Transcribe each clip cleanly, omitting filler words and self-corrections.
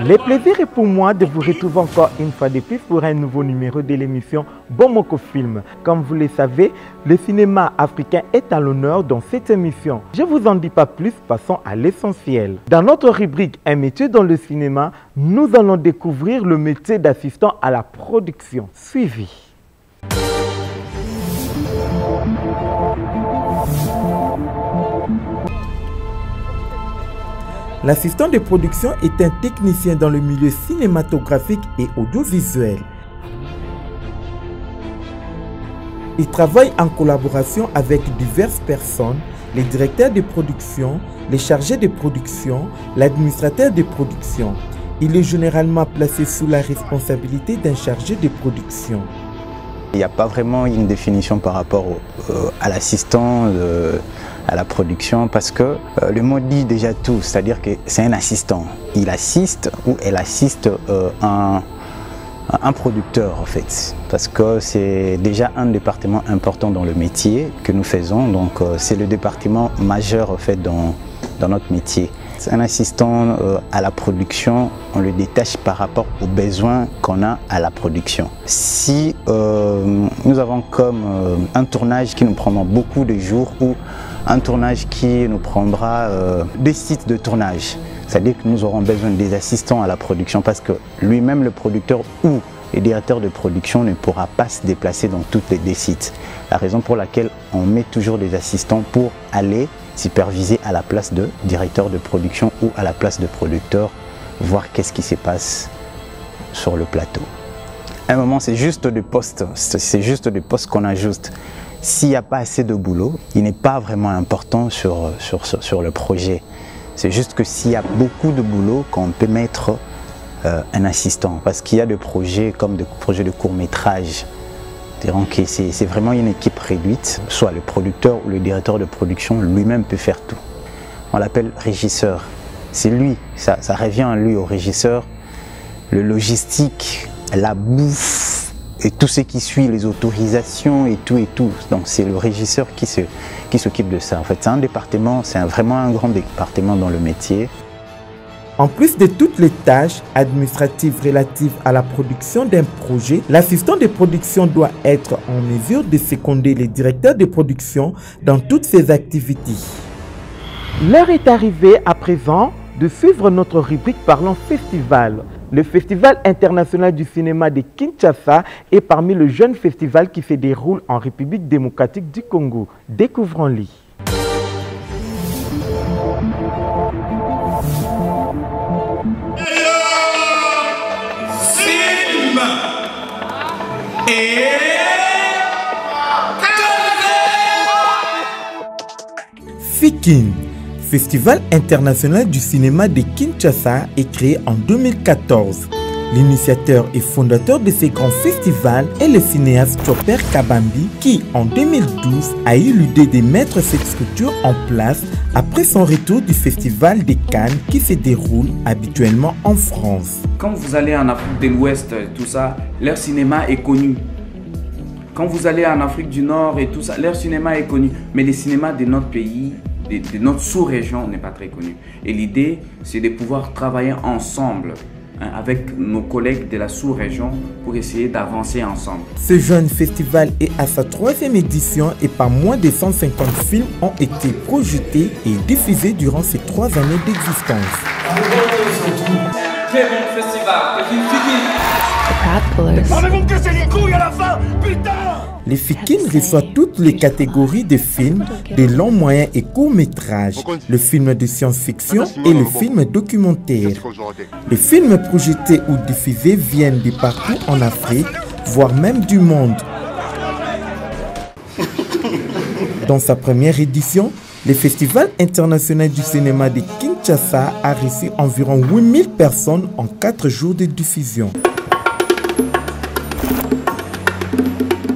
Le plaisir est pour moi de vous retrouver encore une fois de plus pour un nouveau numéro de l'émission Bomoko Film. Comme vous le savez, le cinéma africain est à l'honneur dans cette émission. Je ne vous en dis pas plus, passons à l'essentiel. Dans notre rubrique Un métier dans le cinéma, nous allons découvrir le métier d'assistant à la production. Suivi. L'assistant de production est un technicien dans le milieu cinématographique et audiovisuel. Il travaille en collaboration avec diverses personnes, les directeurs de production, les chargés de production, l'administrateur de production. Il est généralement placé sous la responsabilité d'un chargé de production. Il n'y a pas vraiment une définition par rapport à l'assistant à la production parce que le mot dit déjà tout, c'est-à-dire que c'est un assistant. Il assiste ou elle assiste un producteur en fait, parce que c'est déjà un département important dans le métier que nous faisons, donc c'est le département majeur en fait dans notre métier. Un assistant à la production, on le détache par rapport aux besoins qu'on a à la production. Si nous avons comme un tournage qui nous prendra beaucoup de jours ou un tournage qui nous prendra des sites de tournage, c'est-à-dire que nous aurons besoin des assistants à la production parce que lui-même, le producteur ou le directeur de production ne pourra pas se déplacer dans tous les sites. La raison pour laquelle on met toujours des assistants pour aller superviser à la place de directeur de production ou à la place de producteur, voir qu'est-ce qui se passe sur le plateau. À un moment, c'est juste des postes, qu'on ajuste. S'il n'y a pas assez de boulot, il n'est pas vraiment important sur le projet. C'est juste que s'il y a beaucoup de boulot, qu'on peut mettre un assistant. Parce qu'il y a des projets comme des projets de court-métrage. C'est vraiment une équipe réduite, soit le producteur ou le directeur de production lui-même peut faire tout. On l'appelle régisseur. C'est lui, ça revient à lui, au régisseur, le logistique, la bouffe et tout ce qui suit, les autorisations et tout. Donc c'est le régisseur qui s'occupe de ça. En fait, c'est un département, c'est vraiment un grand département dans le métier. En plus de toutes les tâches administratives relatives à la production d'un projet, l'assistant de production doit être en mesure de seconder les directeurs de production dans toutes ses activités. L'heure est arrivée à présent de suivre notre rubrique Parlons Festival. Le Festival international du cinéma de Kinshasa est parmi les jeunes festivals qui se déroulent en République démocratique du Congo. Découvrons-les. FIKIN, Festival international du cinéma de Kinshasa, est créé en 2014. L'initiateur et fondateur de ce grand festival est le cinéaste Chopper Kabambi qui, en 2012, a eu l'idée de mettre cette structure en place après son retour du festival de Cannes qui se déroule habituellement en France. Quand vous allez en Afrique de l'Ouest, tout ça, leur cinéma est connu. Quand vous allez en Afrique du Nord et tout ça, leur cinéma est connu. Mais le cinéma de notre pays, de notre sous-région n'est pas très connu. Et l'idée, c'est de pouvoir travailler ensemble avec nos collègues de la sous-région pour essayer d'avancer ensemble. Ce jeune festival est à sa 3e édition et pas moins de 150 films ont été projetés et diffusés durant ces 3 années d'existence. Très bon festival, mais vous me cassez les couilles à la fin, putain! Les FIKIN reçoit toutes les catégories de films, de longs, moyens et courts métrages, le film de science-fiction et le film documentaire. Les films projetés ou diffusés viennent de partout en Afrique, voire même du monde. Dans sa première édition, le Festival international du cinéma de Kinshasa a reçu environ 8000 personnes en 4 jours de diffusion.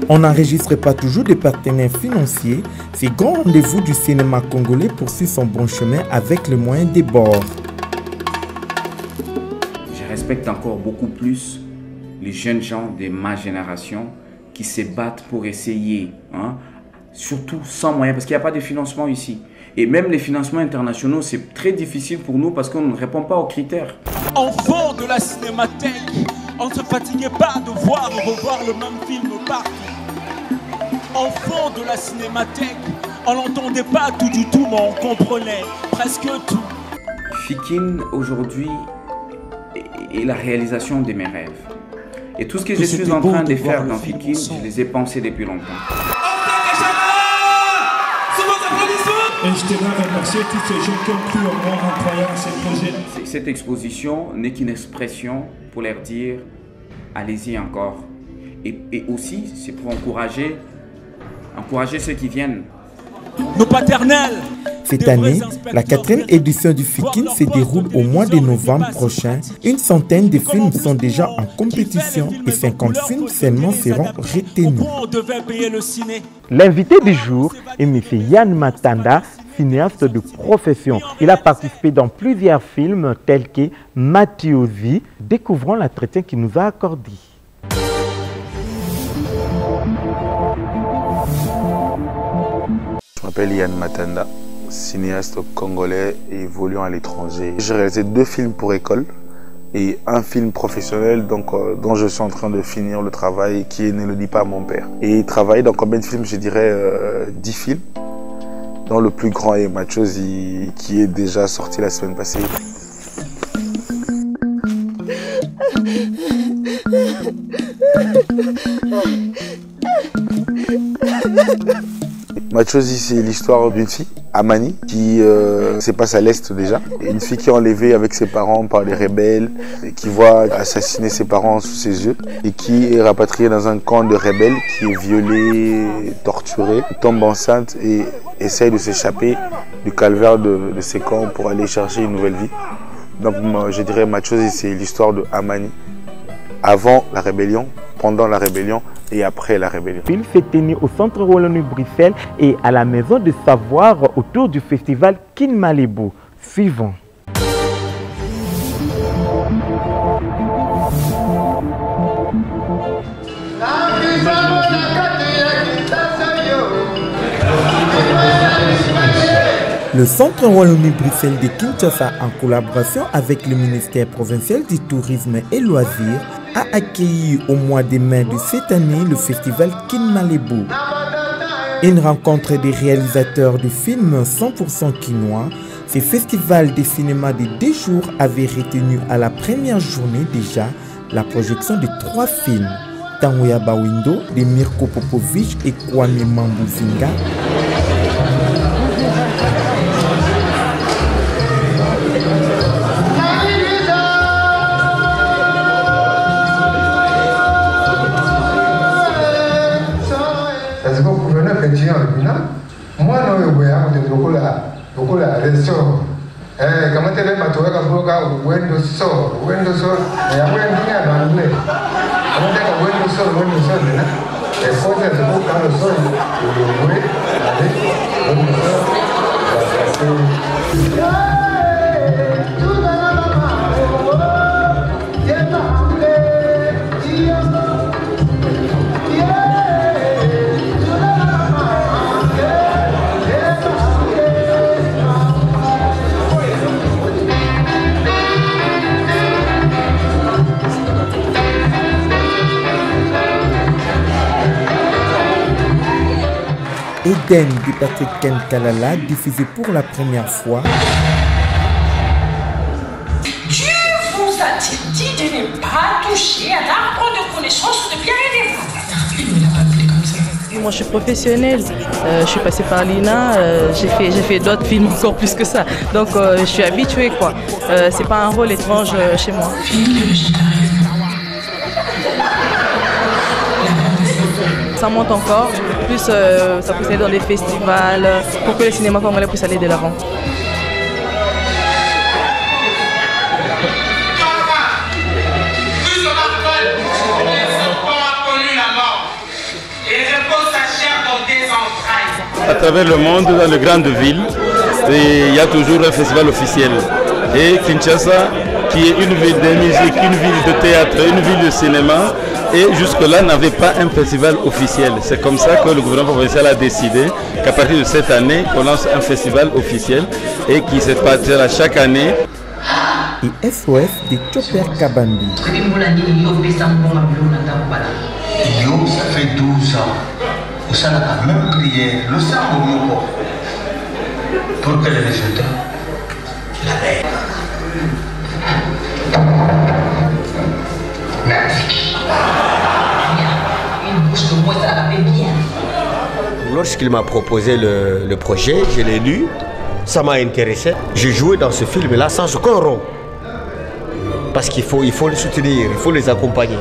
On n'enregistre pas toujours des partenaires financiers. Ce grand rendez-vous du cinéma congolais poursuit son bon chemin avec le moyen des bords. Je respecte encore beaucoup plus les jeunes gens de ma génération qui se battent pour essayer, surtout sans moyens, parce qu'il n'y a pas de financement ici. Et même les financements internationaux, c'est très difficile pour nous parce qu'on ne répond pas aux critères. Enfants de la cinémathèque, on ne se fatiguait pas de voir et revoir le même film partout. Enfants de la cinémathèque, on n'entendait pas tout du tout, mais on comprenait presque tout. Fikin aujourd'hui est la réalisation de mes rêves. Et tout ce que je suis en train de faire dans Fikin, je les ai pensés depuis longtemps. Et je tiens à remercier tous ces gens qui ont cru en moi en croyant à ces projets. Cette exposition n'est qu'une expression pour leur dire allez-y encore. Et aussi, c'est pour encourager ceux qui viennent. Nos paternels. Cette année, la 4e édition du Fikin se déroule au mois de novembre prochain. Une centaine de films sont déjà en compétition et 50 films seulement seront retenus. L'invité du jour est M. Yann Matanda, cinéaste de profession. Il a participé dans plusieurs films tels que Matiosi. Découvrons l'entretien qu'il nous a accordé. Je m'appelle Yann Matanda, cinéaste congolais et évoluant à l'étranger. J'ai réalisé 2 films pour école et un film professionnel dont je suis en train de finir le travail qui est Ne le dis pas à mon père. Et travailler dans combien de films? Je dirais 10 films, dont le plus grand est Matiosi qui est déjà sorti la semaine passée. Matiosi, c'est l'histoire d'une fille, Amani, qui se passe à l'Est déjà. Une fille qui est enlevée avec ses parents par les rebelles, et qui voit assassiner ses parents sous ses yeux, et qui est rapatriée dans un camp de rebelles, qui est violée, torturée, tombe enceinte et essaye de s'échapper du calvaire de ces camps pour aller chercher une nouvelle vie. Donc je dirais Matiosi, c'est l'histoire de Amani, avant la rébellion, pendant la rébellion, et après la rébellion. Il s'est tenu au Centre Wallonie-Bruxelles et à la Maison de Savoir autour du festival Kin Malibu. Suivant. Le Centre Wallonie-Bruxelles de Kinshasa, en collaboration avec le ministère provincial du Tourisme et Loisirs, a accueilli au mois de mai de cette année le festival Kin Malibu. Une rencontre des réalisateurs de films 100% quinois, ce festival de cinéma de 2 jours avait retenu à la première journée déjà la projection de 3 films, Tanguya Bawindo de Mirko Popovic et Kwame Mambuzinga, moi non beaucoup la restaurant comment tu les matoka kaboka window so et après ni en anglais comment tu as window so là et faut que tu beaucoup quand le son oui allez window so Eden de Patrick Kenkalala, diffusé pour la première fois. Dieu vous a-t-il dit de ne pas toucher à l'arbre de connaissance de bien et des mal? Il ne l'a pas appelé comme ça. Moi je suis professionnelle, je suis passée par l'INA, j'ai fait d'autres films encore plus que ça. Donc je suis habituée quoi. C'est pas un rôle étrange chez moi. Ça monte encore, plus ça peut aller dans des festivals pour que le cinéma congolais puisse aller de l'avant. À travers le monde, dans les grandes villes, il y a toujours un festival officiel. Et Kinshasa, qui est une ville de musique, une ville de théâtre, une ville de cinéma, et jusque-là n'avait pas un festival officiel. C'est comme ça que le gouvernement provincial a décidé qu'à partir de cette année, on lance un festival officiel et qui se passera chaque année. et SOS de Chopper Kabambi. Yo, ça fait 12 ans. Ça n'a même prié le sang au mot pour que les résultats la paix. Lorsqu'il m'a proposé le projet, je l'ai lu, ça m'a intéressé. J'ai joué dans ce film-là sans aucun rôle. Parce qu'il faut le soutenir, il faut les accompagner.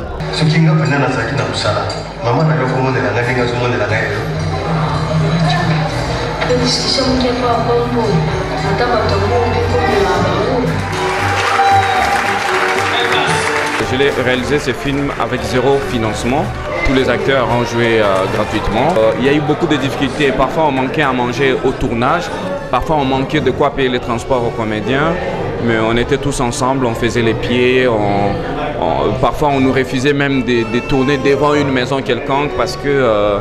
Je l'ai réalisé ce film avec 0 financement. Tous les acteurs ont joué gratuitement. Il y a eu beaucoup de difficultés. Parfois on manquait à manger au tournage. Parfois on manquait de quoi payer les transports aux comédiens. Mais on était tous ensemble, on faisait les pieds. Parfois on nous refusait même de tourner devant une maison quelconque parce que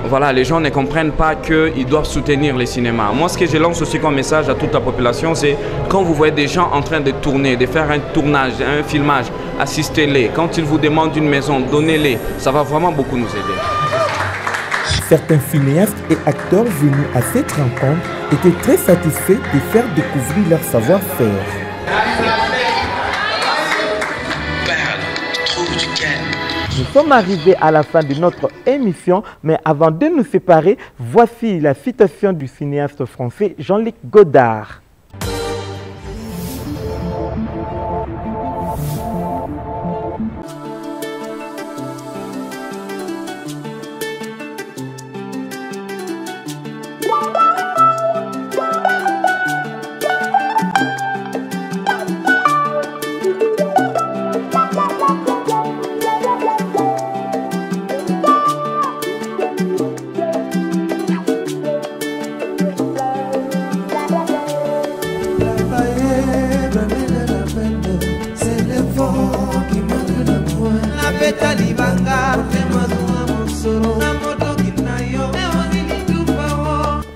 voilà, les gens ne comprennent pas qu'ils doivent soutenir les cinémas. Moi, ce que je lance aussi comme message à toute la population, c'est quand vous voyez des gens en train de tourner, de faire un tournage, un filmage, assistez-les. Quand ils vous demandent une maison, donnez-les. Ça va vraiment beaucoup nous aider. Certains cinéastes et acteurs venus à cette rencontre étaient très satisfaits de faire découvrir leur savoir-faire. Nous sommes arrivés à la fin de notre émission, mais avant de nous séparer, voici la citation du cinéaste français Jean-Luc Godard.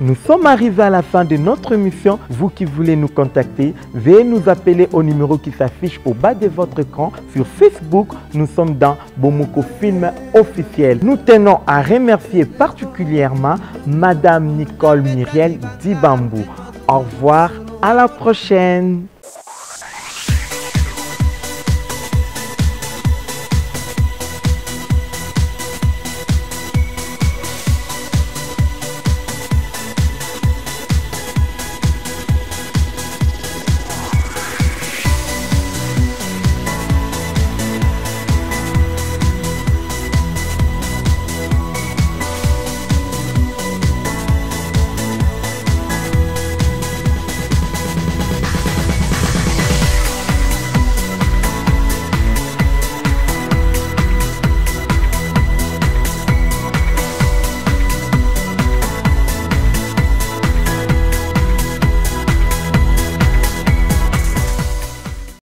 Nous sommes arrivés à la fin de notre émission. Vous qui voulez nous contacter, veuillez nous appeler au numéro qui s'affiche au bas de votre écran. Sur Facebook, nous sommes dans Bomoko Film officiel. Nous tenons à remercier particulièrement Madame Nicole Myriel Dibambou. Au revoir, à la prochaine.